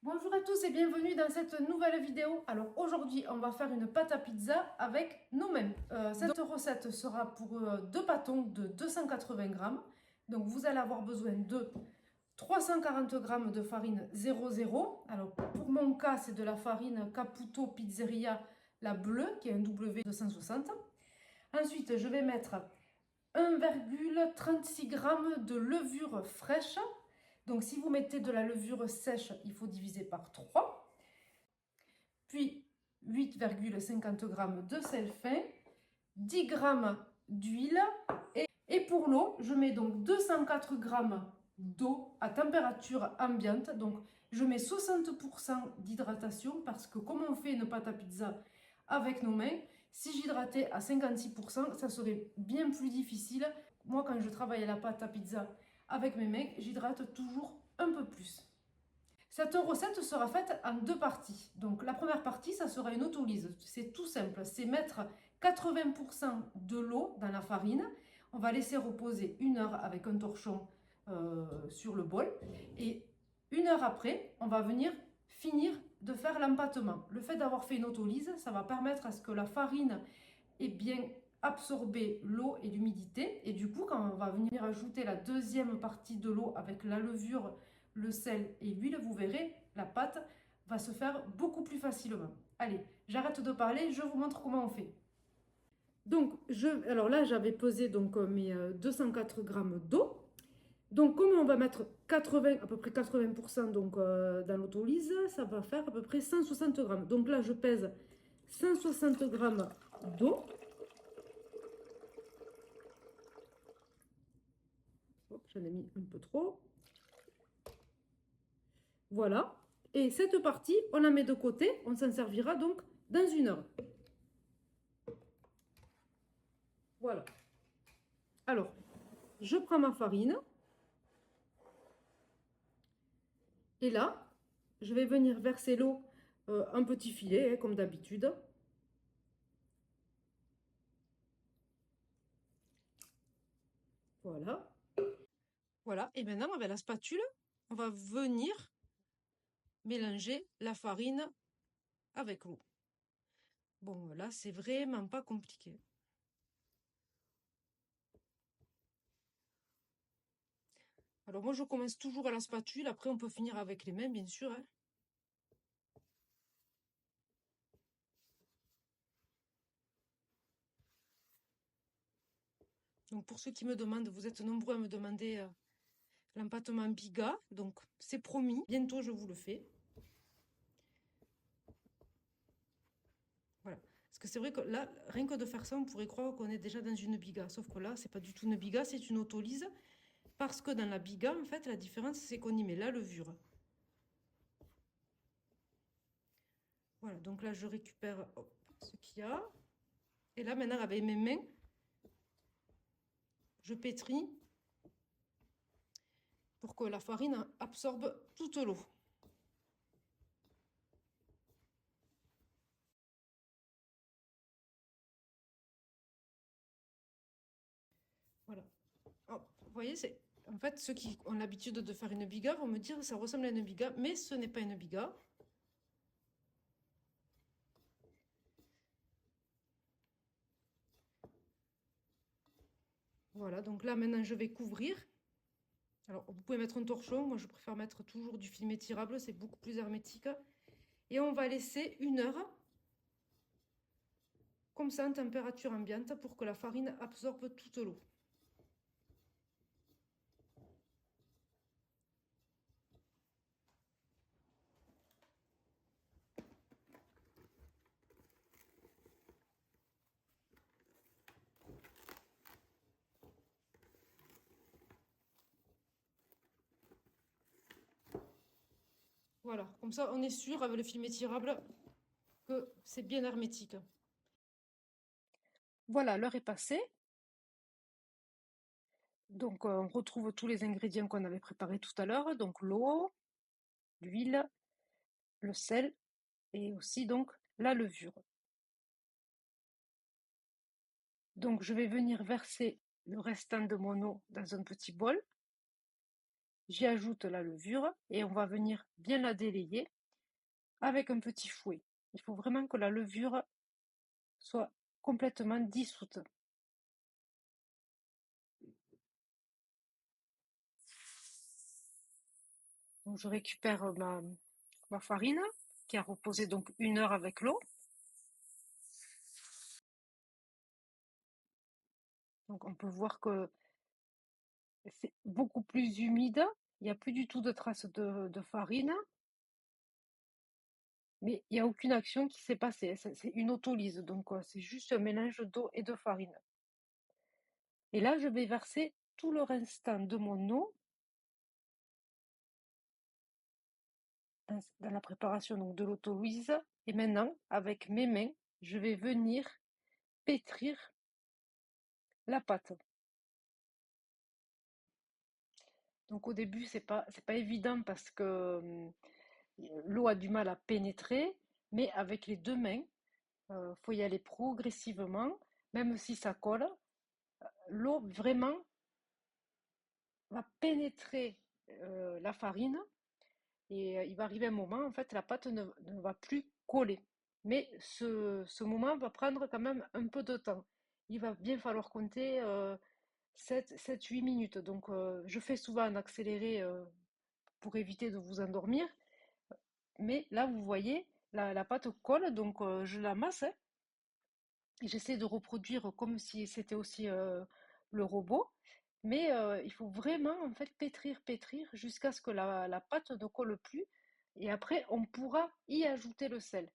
Bonjour à tous et bienvenue dans cette nouvelle vidéo. Alors aujourd'hui, on va faire une pâte à pizza avec nos mains. Cette recette sera pour deux pâtons de 280 grammes. Donc vous allez avoir besoin de 340 grammes de farine 00. Alors pour mon cas, c'est de la farine Caputo Pizzeria, la bleue, qui est un W260. Ensuite, je vais mettre 1,36 g de levure fraîche. Donc si vous mettez de la levure sèche, il faut diviser par 3. Puis 8,50 g de sel fin, 10 g d'huile. Et pour l'eau, je mets donc 204 g d'eau à température ambiante. Donc je mets 60% d'hydratation parce que comme on fait une pâte à pizza avec nos mains, si j'hydratais à 56%, ça serait bien plus difficile. Moi, quand je travaille à la pâte à pizza avec mes mains, j'hydrate toujours un peu plus. Cette recette sera faite en deux parties. Donc la première partie, ça sera une autolyse. C'est tout simple, c'est mettre 80% de l'eau dans la farine. On va laisser reposer 1 heure avec un torchon sur le bol. Et 1 heure après, on va venir finir de faire l'empâtement. Le fait d'avoir fait une autolyse, ça va permettre à ce que la farine ait bien absorbé l'eau et l'humidité. Et du coup, quand on va venir ajouter la deuxième partie de l'eau avec la levure, le sel et l'huile, vous verrez, la pâte va se faire beaucoup plus facilement. Allez, j'arrête de parler, je vous montre comment on fait. Donc, alors là, j'avais pesé donc, mes 204 grammes d'eau. Donc, comme on va mettre 80, à peu près 80% donc, dans l'autolyse, ça va faire à peu près 160 grammes. Donc là, je pèse 160 grammes d'eau. J'en ai mis un peu trop. Voilà. Et cette partie, on la met de côté. On s'en servira donc dans 1 heure. Voilà. Alors, je prends ma farine. Et là, je vais venir verser l'eau en petit filet, comme d'habitude. Voilà. Voilà. Et maintenant, avec la spatule, on va venir mélanger la farine avec l'eau. Bon, là, c'est vraiment pas compliqué. Alors moi, je commence toujours à la spatule. Après, on peut finir avec les mains, bien sûr, hein. Donc pour ceux qui me demandent, vous êtes nombreux à me demander l'empâtement Biga. Donc c'est promis, bientôt je vous le fais. Voilà. Parce que c'est vrai que là, rien que de faire ça, on pourrait croire qu'on est déjà dans une biga. Sauf que là, c'est pas du tout une biga, c'est une autolyse. Parce que dans la biga, en fait, la différence, c'est qu'on y met la levure. Voilà, donc là, je récupère ce qu'il y a. Et là, maintenant, avec mes mains, je pétris pour que la farine absorbe toute l'eau. Voilà. Hop, vous voyez, c'est en fait ceux qui ont l'habitude de faire une biga vont me dire que ça ressemble à une biga, mais ce n'est pas une biga. Voilà, donc là maintenant je vais couvrir. Alors vous pouvez mettre un torchon, moi je préfère mettre toujours du film étirable, c'est beaucoup plus hermétique. Et on va laisser 1 heure comme ça en température ambiante pour que la farine absorbe toute l'eau. Voilà, comme ça on est sûr avec le film étirable que c'est bien hermétique. Voilà, l'heure est passée. Donc on retrouve tous les ingrédients qu'on avait préparés tout à l'heure. Donc l'eau, l'huile, le sel et aussi donc la levure. Donc je vais venir verser le restant de mon eau dans un petit bol. j'y ajoute la levure et on va venir bien la délayer avec un petit fouet. Il faut vraiment que la levure soit complètement dissoute. Donc je récupère ma farine qui a reposé donc 1 heure avec l'eau. Donc on peut voir que c'est beaucoup plus humide. Il n'y a plus du tout de traces de farine. Mais il n'y a aucune action qui s'est passée. C'est une autolyse. Donc c'est juste un mélange d'eau et de farine. Et là, je vais verser tout le restant de mon eau dans la préparation donc, de l'autolyse. Et maintenant, avec mes mains, je vais venir pétrir la pâte. Donc au début, c'est pas évident parce que l'eau a du mal à pénétrer, mais avec les 2 mains, faut y aller progressivement, même si ça colle. L'eau vraiment va pénétrer la farine et il va arriver un moment, en fait, la pâte ne va plus coller. Mais ce moment va prendre quand même un peu de temps. Il va bien falloir compter 7-8 minutes. Donc, je fais souvent en accéléré pour éviter de vous endormir. Mais là, vous voyez, la pâte colle, donc je la masse, hein, et j'essaie de reproduire comme si c'était aussi le robot. Mais il faut vraiment en fait pétrir, pétrir jusqu'à ce que la pâte ne colle plus. Et après, on pourra y ajouter le sel.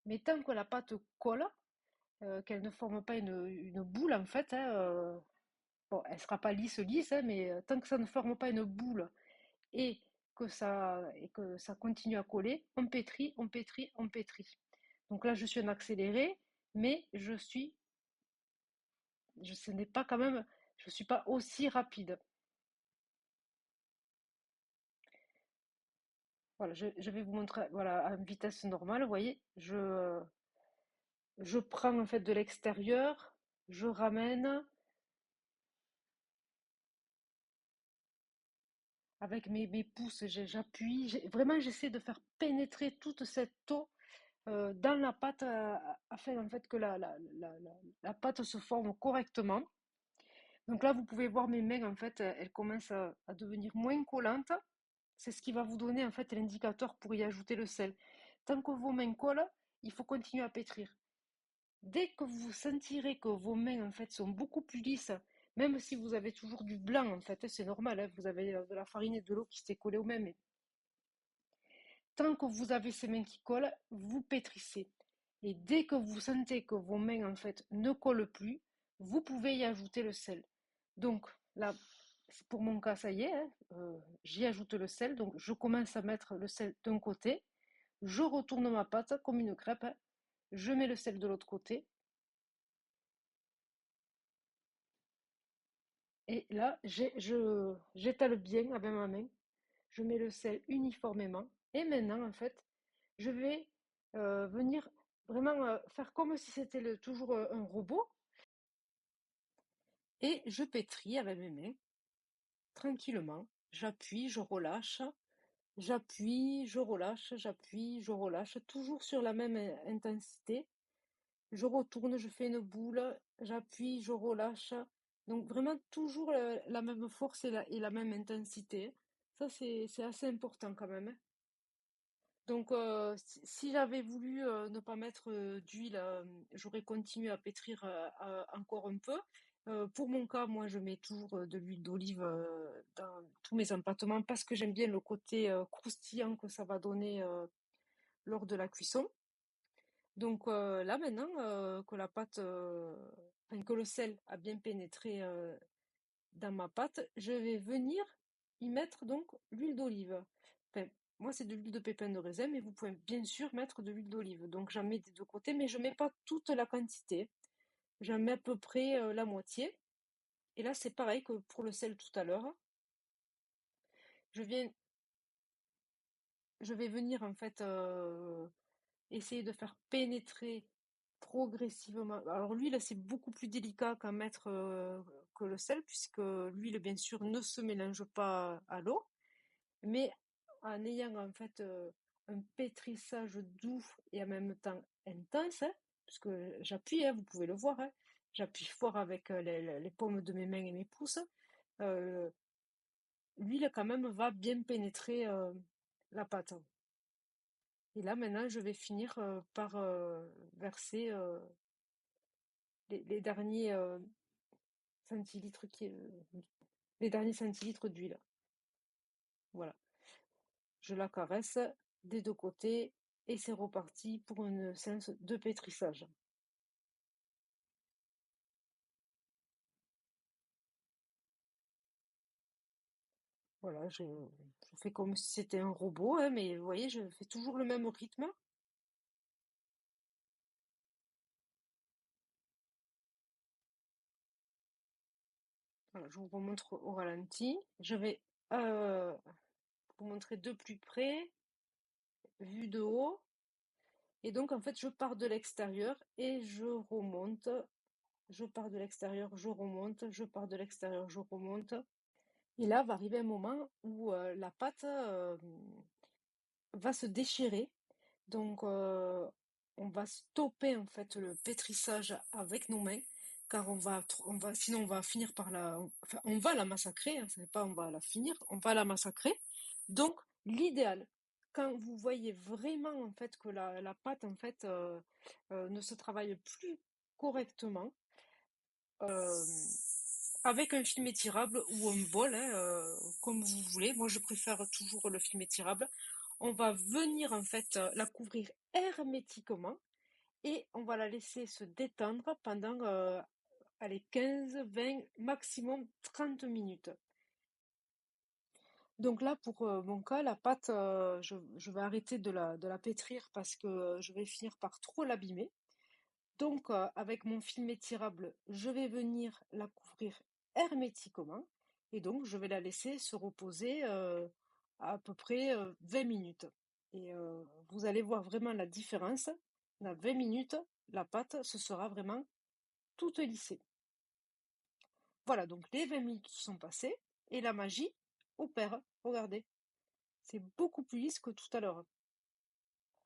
Mais tant que la pâte colle, qu'elle ne forme pas une boule en fait, hein, bon, elle sera pas lisse, lisse, hein, mais tant que ça ne forme pas une boule et que ça continue à coller, on pétrit, on pétrit, on pétrit. Donc là, je suis en accéléré, mais ce n'est pas quand même, je suis pas aussi rapide. Voilà, je vais vous montrer, voilà, à une vitesse normale, vous voyez, je prends en fait de l'extérieur, je ramène avec mes pouces, j'appuie, vraiment j'essaie de faire pénétrer toute cette eau dans la pâte afin en fait que la pâte se forme correctement. Donc là, vous pouvez voir mes mains, en fait, elles commencent à devenir moins collantes. C'est ce qui va vous donner, en fait, l'indicateur pour y ajouter le sel. Tant que vos mains collent, il faut continuer à pétrir. Dès que vous sentirez que vos mains, en fait, sont beaucoup plus lisses, même si vous avez toujours du blanc, en fait, c'est normal, hein, vous avez de la farine et de l'eau qui s'est collée aux mains, mais tant que vous avez ces mains qui collent, vous pétrissez. Et dès que vous sentez que vos mains, en fait, ne collent plus, vous pouvez y ajouter le sel. Donc, là, pour mon cas, ça y est, hein, j'y ajoute le sel. Donc, je commence à mettre le sel d'un côté. Je retourne ma pâte comme une crêpe, hein. Je mets le sel de l'autre côté. Et là, j'étale bien avec ma main. Je mets le sel uniformément. Et maintenant, en fait, je vais venir vraiment faire comme si c'était toujours un robot. Et je pétris avec mes mains, tranquillement. J'appuie, je relâche. J'appuie, je relâche, j'appuie, je relâche, toujours sur la même intensité. Je retourne, je fais une boule, j'appuie, je relâche. Donc vraiment toujours la même force et la même intensité. Ça, c'est assez important quand même, hein. Donc si j'avais voulu ne pas mettre d'huile, j'aurais continué à pétrir encore un peu. Pour mon cas, moi, je mets toujours de l'huile d'olive dans tous mes empattements parce que j'aime bien le côté croustillant que ça va donner lors de la cuisson. Donc là maintenant que la pâte, enfin que le sel a bien pénétré dans ma pâte, je vais venir y mettre donc l'huile d'olive. Enfin, moi c'est de l'huile de pépins de raisin, mais vous pouvez bien sûr mettre de l'huile d'olive. Donc j'en mets des deux côtés, mais je mets pas toute la quantité. J'en mets à peu près la moitié. Et là c'est pareil que pour le sel tout à l'heure. Je viens, je vais venir en fait essayer de faire pénétrer progressivement. Alors l'huile, c'est beaucoup plus délicat qu'à mettre que le sel, puisque l'huile, bien sûr, ne se mélange pas à l'eau. mais en ayant en fait un pétrissage doux et en même temps intense, hein, puisque j'appuie, hein, vous pouvez le voir, hein, j'appuie fort avec les paumes de mes mains et mes pouces. euh, L'huile quand même va bien pénétrer la pâte. Et là maintenant je vais finir par verser les derniers centilitres les derniers centilitres d'huile. Voilà. Je la caresse des deux côtés et c'est reparti pour une séance de pétrissage. Voilà, je fais comme si c'était un robot, hein, mais vous voyez, je fais toujours le même rythme. Voilà, je vous remontre au ralenti. Je vais vous montrer de plus près, vue de haut. Et donc, en fait, je pars de l'extérieur et je remonte. Je pars de l'extérieur, je remonte. Je pars de l'extérieur, je remonte. Et là va arriver un moment où la pâte va se déchirer. Donc, on va stopper en fait le pétrissage avec nos mains, car sinon on va finir par enfin, on va la massacrer. Hein, c'est pas on va la finir, on va la massacrer. Donc, l'idéal, quand vous voyez vraiment en fait que la pâte en fait ne se travaille plus correctement, euh, avec un film étirable ou un bol, hein, comme vous voulez. Moi, je préfère toujours le film étirable. On va venir en fait la couvrir hermétiquement et on va la laisser se détendre pendant allez, 15, 20, maximum 30 minutes. Donc là, pour mon cas, la pâte, je vais arrêter de la pétrir parce que je vais finir par trop l'abîmer. Donc, avec mon film étirable, je vais venir la couvrir hermétiquement et donc je vais la laisser se reposer à peu près 20 minutes. Et vous allez voir vraiment la différence. Dans 20 minutes, la pâte se sera vraiment toute lissée. Voilà, donc les 20 minutes sont passées et la magie opère. Regardez, c'est beaucoup plus lisse que tout à l'heure.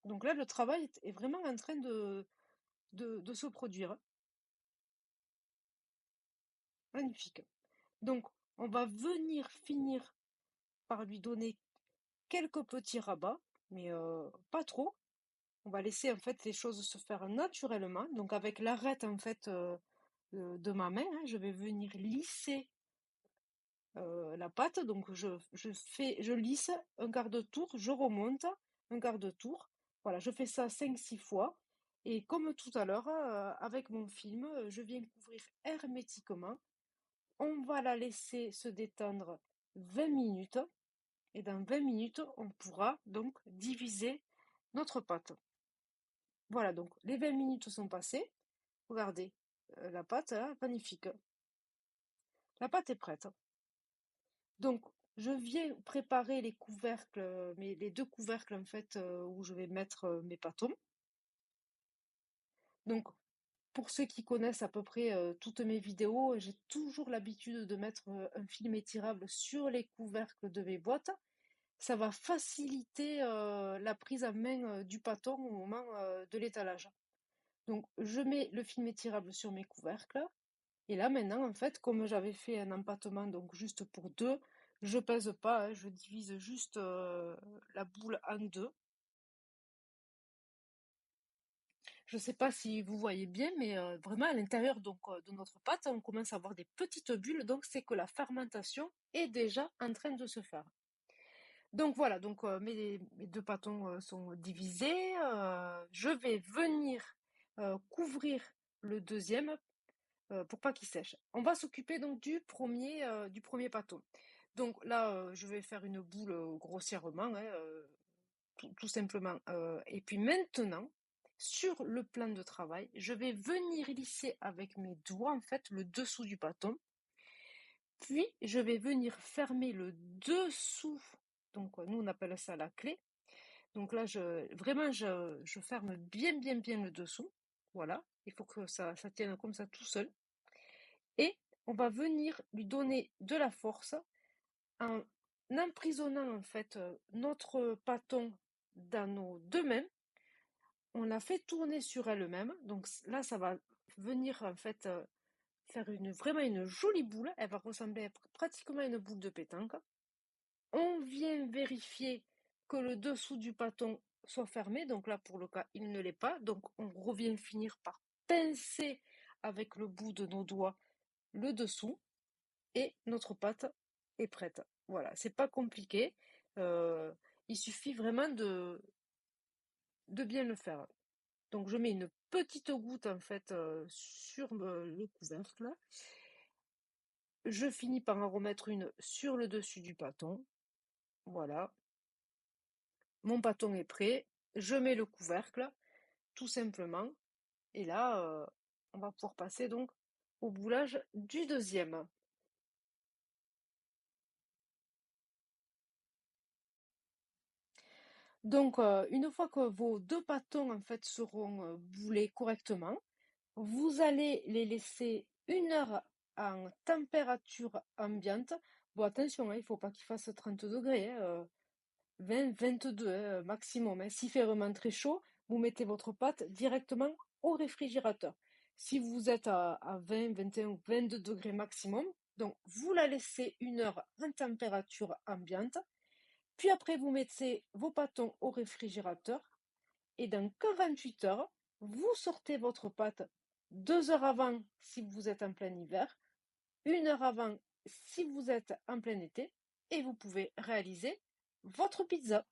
Donc là, le travail est vraiment en train de se produire. Magnifique. Donc, on va venir finir par lui donner quelques petits rabats, mais pas trop. On va laisser en fait les choses se faire naturellement. Donc avec l'arête en fait de ma main, hein, je vais venir lisser la pâte. Donc je lisse un quart de tour, je remonte un quart de tour. Voilà, je fais ça 5-6 fois. Et comme tout à l'heure, avec mon film, je viens couvrir hermétiquement. On va la laisser se détendre 20 minutes et dans 20 minutes, on pourra donc diviser notre pâte. Voilà, donc les 20 minutes sont passées. Regardez, la pâte, là, magnifique. La pâte est prête. Donc, je viens préparer les couvercles, les deux couvercles en fait, où je vais mettre mes pâtons. Donc, pour ceux qui connaissent à peu près toutes mes vidéos, j'ai toujours l'habitude de mettre un film étirable sur les couvercles de mes boîtes. Ça va faciliter la prise en main du pâton au moment de l'étalage. Donc, je mets le film étirable sur mes couvercles. Et là, maintenant, en fait, comme j'avais fait un empattement, donc juste pour deux, je pèse pas, hein, je divise juste la boule en deux. Je ne sais pas si vous voyez bien, mais vraiment à l'intérieur donc de notre pâte, on commence à avoir des petites bulles, donc c'est que la fermentation est déjà en train de se faire. Donc voilà, donc mes deux pâtons sont divisés. Je vais venir couvrir le deuxième pour pas qu'il sèche. On va s'occuper donc du premier pâton. Donc là, je vais faire une boule grossièrement, hein, tout simplement. Et puis maintenant, sur le plan de travail, je vais venir lisser avec mes doigts en fait le dessous du pâton. Puis je vais venir fermer le dessous. Donc nous on appelle ça la clé. Donc là, je ferme bien le dessous. Voilà, il faut que ça tienne comme ça tout seul. Et on va venir lui donner de la force en emprisonnant en fait notre pâton dans nos deux mains, on la fait tourner sur elle-même. Donc là, ça va venir en fait faire vraiment une jolie boule. Elle va ressembler pratiquement à une boule de pétanque. On vient vérifier que le dessous du pâton soit fermé. Donc là, pour le cas, il ne l'est pas. Donc on revient finir par pincer avec le bout de nos doigts le dessous et notre pâte est prête. Voilà, c'est pas compliqué. Il suffit vraiment de bien le faire. Donc je mets une petite goutte en fait sur le couvercle. Je finis par en remettre une sur le dessus du pâton. Voilà, mon pâton est prêt. Je mets le couvercle, tout simplement. Et là, on va pouvoir passer donc au boulage du deuxième. Donc, une fois que vos deux pâtons en fait seront boulés correctement, vous allez les laisser 1 heure en température ambiante. Bon, attention, hein, il ne faut pas qu'il fasse 30 degrés, 20, 22 maximum, hein. S'il fait vraiment très chaud, vous mettez votre pâte directement au réfrigérateur. Si vous êtes à 20, 21 ou 22 degrés maximum, donc vous la laissez 1 heure en température ambiante. Puis après, vous mettez vos pâtons au réfrigérateur et dans 48 heures, vous sortez votre pâte 2 heures avant si vous êtes en plein hiver, 1 heure avant si vous êtes en plein été et vous pouvez réaliser votre pizza.